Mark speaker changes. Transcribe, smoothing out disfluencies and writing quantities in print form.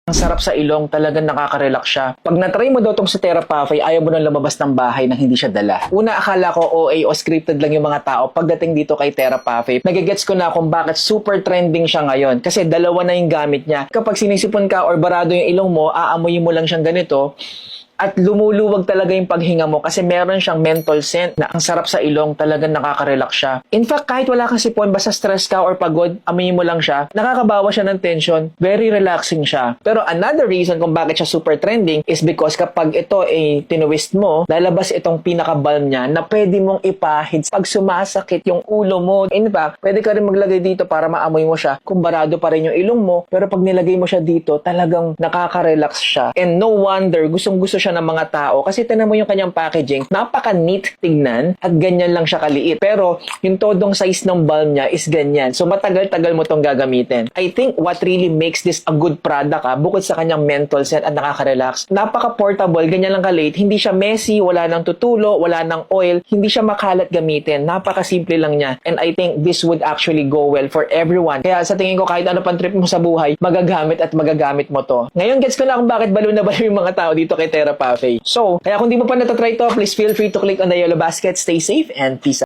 Speaker 1: Ang sarap sa ilong, talagang nakaka-relax siya. Pag na-try mo daw itong sa Therapafay, ayaw mo nang lumabas ng bahay nang hindi siya dala. Una, akala ko OA o scripted lang yung mga tao pagdating dito kay Therapafay. Nagigets ko na kung bakit super trending siya ngayon. Kasi dalawa na yung gamit niya. Kapag sinisipon ka or barado yung ilong mo, aamoy mo lang siyang ganito. At lumuluwag talaga yung paghinga mo kasi meron siyang menthol scent na ang sarap sa ilong, talagang nakaka-relax siya. In fact, kahit wala kang sipon, basta stress ka or pagod, amoy mo lang siya, nakakabawa siya ng tension, very relaxing siya. Pero another reason kung bakit siya super trending is because kapag ito ay tinwist mo, lalabas itong pinaka-balm niya na pwede mong ipahid pag sumasakit yung ulo mo. In fact, pwede ka rin maglagay dito para maamoy mo siya kung barado pa rin yung ilong mo, pero pag nilagay mo siya dito, talagang nakaka-relax siya. And no wonder, gustong-gusto siya ng mga tao kasi tinan mo yung kanyang packaging, napaka-neat tignan at ganyan lang siya kaliit. Pero yung todong size ng balm niya is ganyan. So matagal-tagal mo tong gagamitin. I think what really makes this a good product bukod sa kanyang menthol scent at nakaka-relax, napaka-portable, ganyan lang kaliit. Hindi siya messy, wala nang tutulo, wala nang oil, hindi siya makalat gamitin. Napaka-simple lang niya. And I think this would actually go well for everyone. Kaya sa tingin ko kahit ano pang trip mo sa buhay, magagamit at magagamit mo to. Ngayon gets ko na kung bakit balo na balo yung mga tao dito kay Therapafay. So, kaya kung di mo pa natatry to, please feel free to click on the yellow basket. Stay safe and peace out.